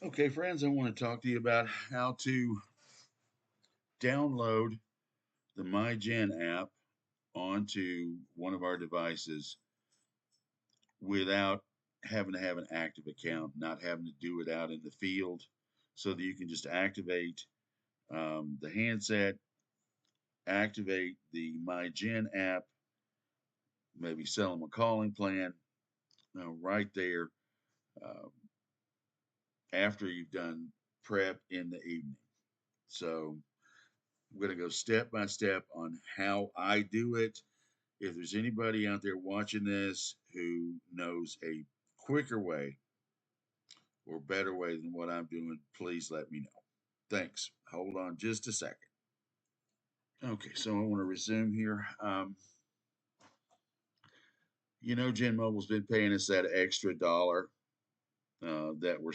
Okay, friends, I want to talk to you about how to download the MyGen app onto one of our devices without having to have an active account, not having to do it out in the field, so that you can just activate the handset, activate the MyGen app, maybe sell them a calling plan right there uh, after you've done prep in the evening. So I'm going to go step by step on how I do it. If there's anybody out there watching this who knows a quicker way or better way than what I'm doing, please let me know. Thanks. Hold on just a second. Okay, so I want to resume here. Gen Mobile's been paying us that extra dollar that we're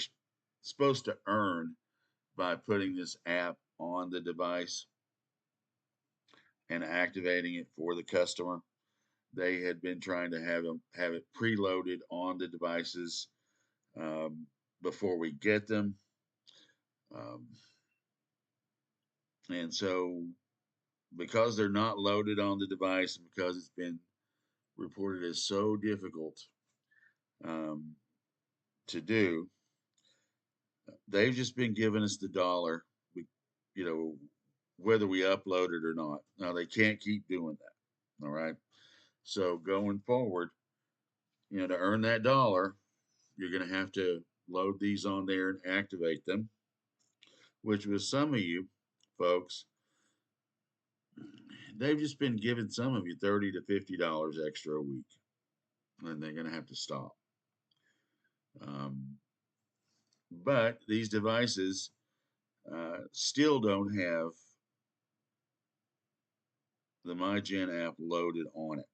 supposed to earn by putting this app on the device and activating it for the customer. They had been trying to have it preloaded on the devices um, before we get them. Um, and so, because they're not loaded on the device and because it's been reported as so difficult um, to do, they've just been giving us the dollar, you know, whether we upload it or not. Now, they can't keep doing that. All right. So, going forward, to earn that dollar, you're going to have to load these on there and activate them, which with some of you folks, they've just been giving some of you $30 to $50 extra a week, and they're going to have to stop. Um, but these devices still don't have the MyGen app loaded on it.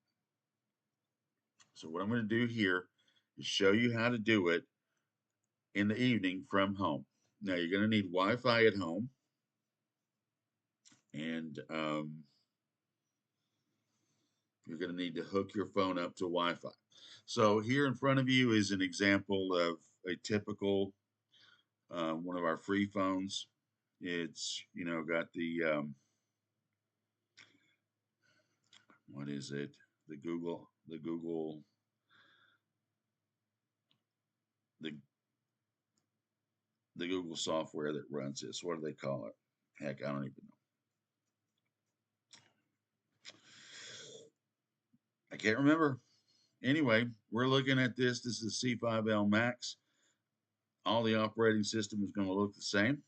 So what I'm going to do here is show you how to do it in the evening from home. Now you're going to need Wi-Fi at home, and you're going to need to hook your phone up to Wi-Fi. So here in front of you is an example of a typical one of our free phones. It's got the what is it? The the Google software that runs this. What do they call it? Heck, I don't even know. I can't remember. Anyway, we're looking at this. This is C5L Max. All the operating system is going to look the same.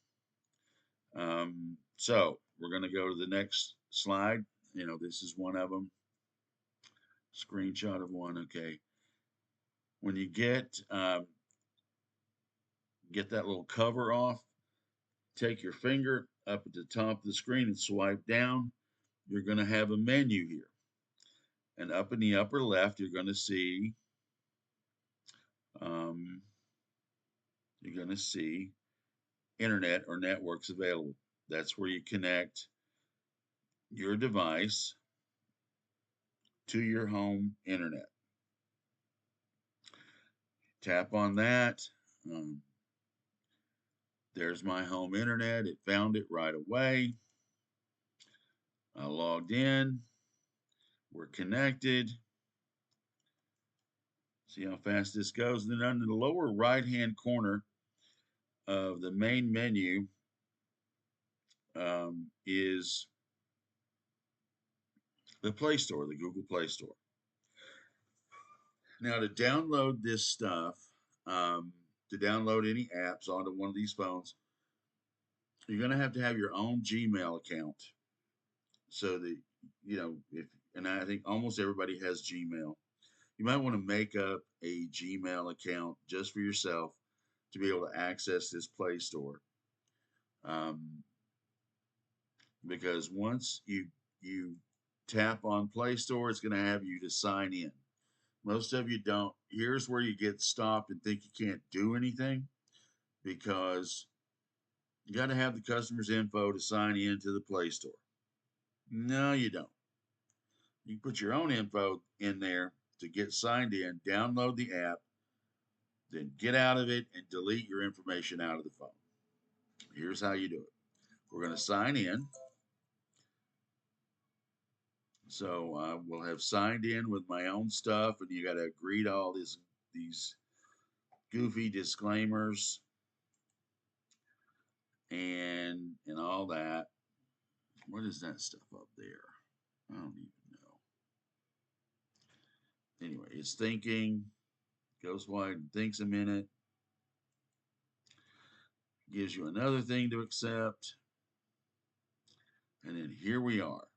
So we're going to go to the next slide. This is one of them. Screenshot of one. Okay. When you get that little cover off, take your finger up at the top of the screen and swipe down. You're going to have a menu here. And up in the upper left, um, you're going to see internet or networks available. That's where you connect your device to your home internet. Tap on that. Um, there's my home internet. It found it right away. I logged in. We're connected. See how fast this goes. And then under the lower right hand corner of the main menu is the Play Store, the Google Play Store. Now, to download this stuff, um, to download any apps onto one of these phones, you're going to have your own Gmail account. So that, if, and I think almost everybody has Gmail. You might want to make up a Gmail account just for yourself to be able to access this Play Store. Um, because once you tap on Play Store, it's going to have you to sign in. Most of you don't. Here's where you get stopped and think you can't do anything because you got to have the customer's info to sign in to the Play Store. No, you don't. You can put your own info in there to get signed in, download the app, then get out of it and delete your information out of the phone. Here's how you do it. We're going to sign in. So we'll have signed in with my own stuff, and you got to agree to all these goofy disclaimers and all that. What is that stuff up there? I don't even know. Anyway, it's thinking, goes wide and thinks a minute, gives you another thing to accept, and then here we are.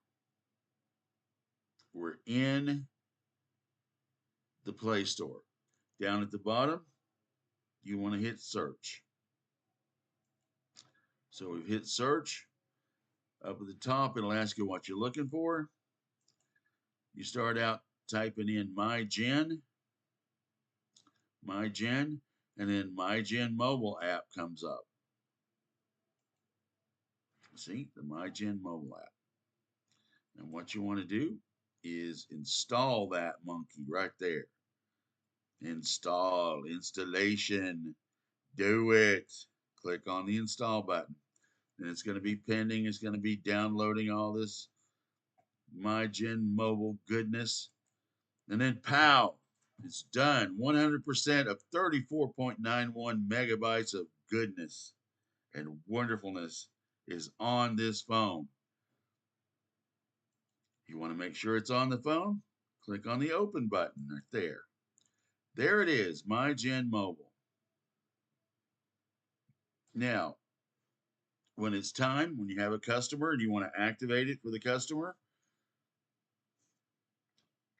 We're in the Play Store. Down at the bottom, you want to hit search. So we've hit search. Up at the top, it'll ask you what you're looking for. You start out typing in MyGen, and then MyGen mobile app comes up. See, the MyGen mobile app. And what you want to do is install that monkey right there. Installation. Do it. Click on the install button. And it's going to be pending. It's going to be downloading all this MyGen mobile goodness. And then pow, it's done. 100% of 34.91 megabytes of goodness and wonderfulness is on this phone. You want to make sure it's on the phone? Click on the open button right there. There it is, MyGen Mobile. Now, when it's time, when you have a customer and you want to activate it for the customer,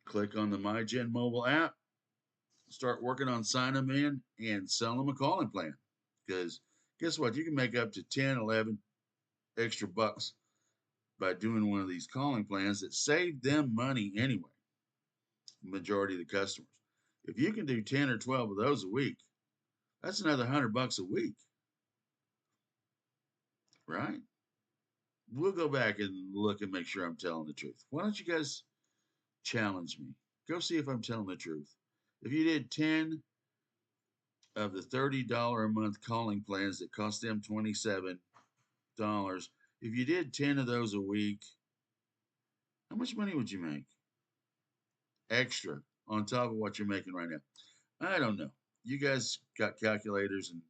click on the MyGen Mobile app, start working on sign them in and sell them a calling plan. Because guess what? You can make up to 10, 11 extra bucks by doing one of these calling plans that save them money anyway, the majority of the customers. If you can do 10 or 12 of those a week, that's another $100 a week, right? We'll go back and look and make sure I'm telling the truth. Why don't you guys challenge me? Go see if I'm telling the truth. If you did 10 of the $30 a month calling plans that cost them $27, if you did 10 of those a week, how much money would you make? Extra on top of what you're making right now. I don't know. You guys got calculators and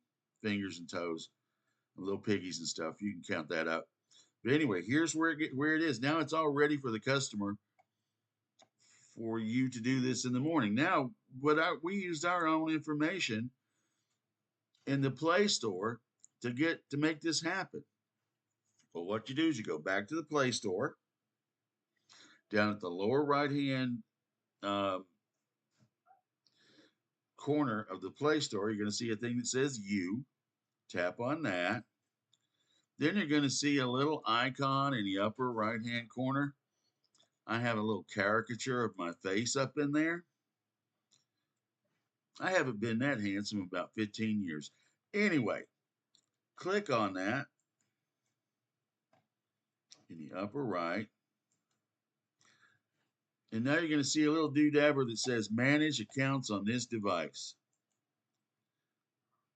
fingers and toes, and little piggies and stuff. You can count that up. But anyway, here's where it is. Now it's all ready for the customer for you to do this in the morning. Now, we used our own information in the Play Store to make this happen. Well, what you do is you go back to the Play Store. Down at the lower right hand corner of the Play Store, you're going to see a thing that says You. Tap on that. Then you're going to see a little icon in the upper right hand corner. I have a little caricature of my face up in there. I haven't been that handsome in about 15 years. Anyway, click on that in the upper right. And now you're going to see a little doodabber that says Manage Accounts on this device.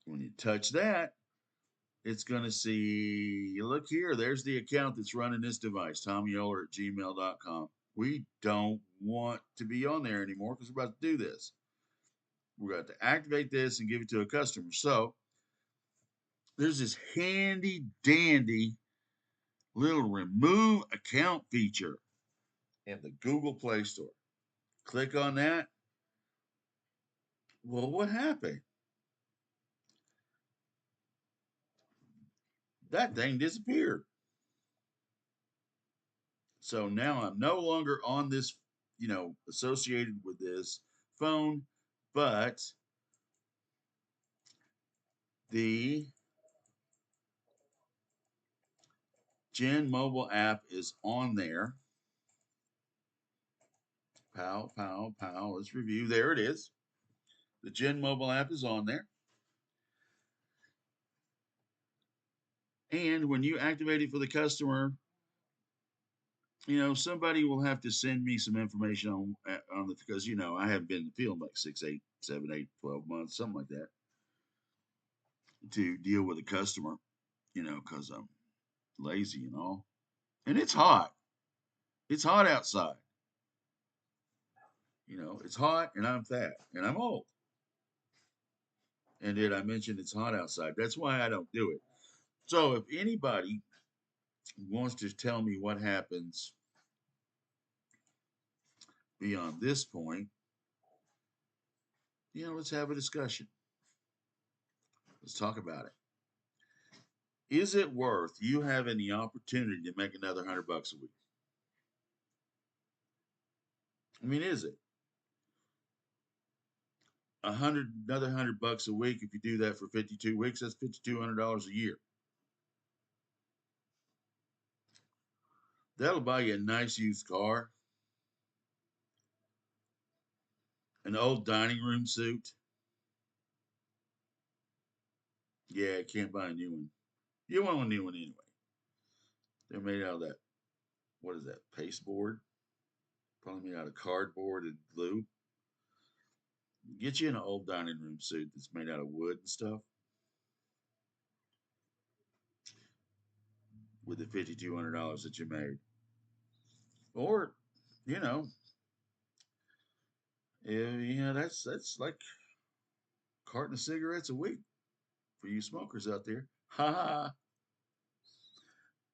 When you touch that, it's going to see, look here, there's the account that's running this device, TommyOler@gmail.com. We don't want to be on there anymore because we're about to do this. We're going to activate this and give it to a customer. So there's this handy dandy little remove account feature in the Google Play Store. Click on that. Well, what happened? That thing disappeared. So now I'm no longer on this, associated with this phone, but the Gen mobile app is on there. Pow, pow, pow. Let's review. There it is. The Gen mobile app is on there. And when you activate it for the customer, somebody will have to send me some information on it because, I haven't been in the field like 6, 8, 7, 8, 12 months, something like that. to deal with a customer, because I'm lazy and all. And it's hot. It's hot outside. It's hot and I'm fat and I'm old. And did I mention it's hot outside? That's why I don't do it. So if anybody wants to tell me what happens beyond this point, let's have a discussion. Let's talk about it. Is it worth you having the opportunity to make another $100 a week? I mean, is it another $100 a week? If you do that for 52 weeks, that's $5,200 a year. That'll buy you a nice used car, an old dining room suit. Yeah, can't buy a new one. You want a new one anyway. They're made out of that. What is that? Pasteboard? Probably made out of cardboard and glue. Get you an old dining room suit that's made out of wood and stuff with the $5,200 that you made. Or, you know, that's like a carton of cigarettes a week for you smokers out there. Ha ha!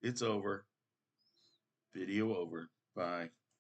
It's over. Video over. Bye.